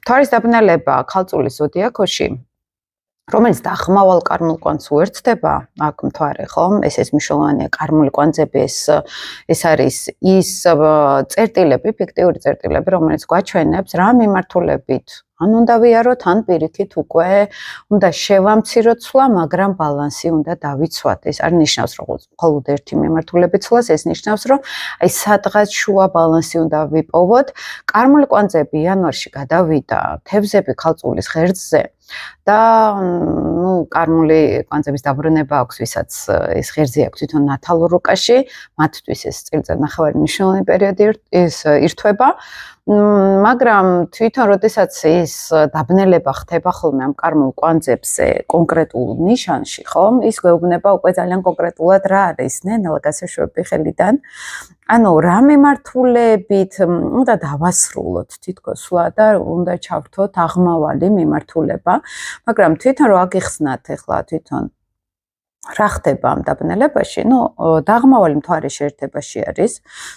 თვარის დაბნელება ქალწულის ზოდიაქოში, რომელიც დაღმავალ კარმულ კვანძს უერთდება, აქ მთვარე, ხო? ეს მნიშვნელოვანია, კარმული კვანძები ეს არის ის წერტილები, ფიქტიური წერტილები, რომელიც გვაჩვენებს რა მიმართულებით ან უნდა ვიაროთ, ან პირიქით უკვე უნდა შევამციროთ ცვლა, მაგრამ ბალანსი უნდა დავიცვათ. ეს არ ნიშნავს, რომ მხოლოდ ერთი მიმართულებით ცვლას, ეს ნიშნავს, რომ აი სადღაც შუა ბალანსი უნდა ვიპოვოთ. კარმული კვანძები იანვარში გადავიდა თევზები ქალწულის ღერძზე და კარმული კვანძების დაბრუნება აქვს, ვისაც ეს ღერძი აქვს თვითონ ნათალურ რუკაში, მათთვის ეს წელიწადნახევარი მნიშვნელოვანი პერიოდი ირთვება. მაგრამ თვითონ როდესაც ეს დაბნელება ხდება ხოლმე ამ კარმულ კვანძებზე კონკრეტულ ნიშანში, ხო? ის გვეუბნება უკვე ძალიან კონკრეტულად რა არის, ნელ-ნელა გასაშვები ხელიდან. ანუ რა მიმართულებით უნდა დავასრულოთ თითქოს სვლა და უნდა ჩავრთოთ აღმავალი მიმართულება, მაგრამ თვითონ რო აგიხსნათ ახლა თვითონ რა ხდება ამ დაბნელებაში, დაღმავალი მთვარის შეერთებაში არის,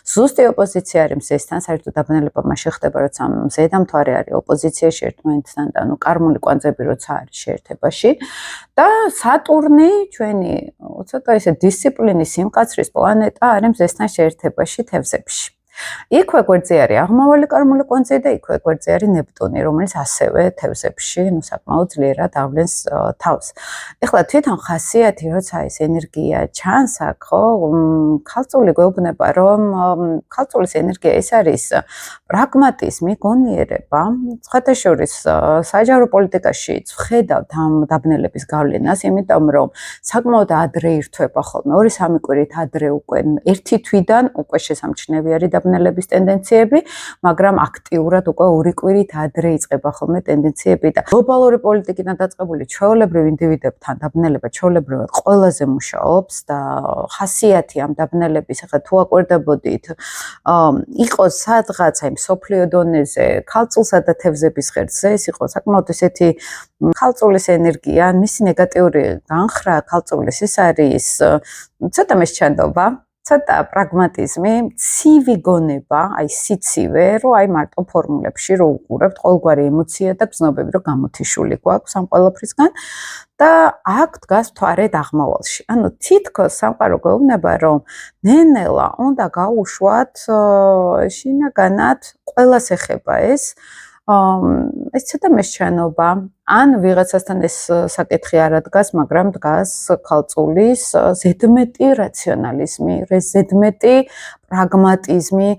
ზუსტი ოპოზიცია არის მზესთან, საერთოდ დაბნელება მაშინ ხდება, როცა მზე და მთვარე არის ოპოზიციაში ერთმანეთთან და კარმული კვანძები როცა არის შეერთებაში და სატურნი, ჩვენი ცოტა ისე დისციპლინის სიმკაცრის პლანეტა არის მზესთან შეერთებაში თევზებში. იქვე გვერდზე არის აღმავალი კარმული კვანძი და იქვე გვერდზე არის ნეპტუნი, რომელიც ასევე თევზებში, საკმაოდ ძლიერად ავლენს თავს. ეხლა თვითონ ხასიათი, როცა ეს ენერგია ჩანს აქ, ხო, ქალწული გვეუბნება, რომ ქალწულის ენერგია ეს არის პრაგმატიზმი, გონიერება, სხვადასხვა საჯარო პოლიტიკაში ვხედავთ ამ დაბნელების გავლენას, იმიტომ რომ საკმაოდ ადრე ირთვება ხოლმე, 2-3 კვირით ადრე უკვე ერთი თვიდან უკვე შესამჩნევი არის დაბნელების ტენდენციები, მაგრამ აქტიურად უკვე 2 კვირით ადრე იწყება ხოლმე ტენდენციები და გლობალური პოლიტიკიდან დაწყებული ჩვეულებრივ ინდივიდებთან დაბნელება ჩვეულებრივად ყველაზე მუშაობს და ხასიათი ამ დაბნელების, ახლა თუ აკვირდებოდით, იყოს სადღაც აი მსოფლიო დონეზე ქალწულსა და თევზების ღერძზე, ეს იყო საკმაოდ ესეთი ქალწულის ენერგია, მისი ნეგატიური განხრა ქალწულის ეს არის ცოტა მესჩანდობა, ცოტა პრაგმატიზმი, ცივი გონება, აი სიცივე, რომ აი მარტო ფორმულებში რო უყურებთ, ყოველგვარი ემოცია და გზნობები რო გამოთიშული გვაქვს ამ ყველაფრისგან და აქ დგას მთვარე დაღმავალში. ანუ თითქოს სამყარო გვეუბნება, რომ ნელ-ნელა უნდა გაუშვათ შინაგანად ყველას ეხება ეს ცოტა მესჩანობა, ან ვიღაცასთან ეს საკითხი არ დგას, მაგრამ დგას ქალწულის ზედმეტი რაციონალიზმი, ზედმეტი პრაგმატიზმი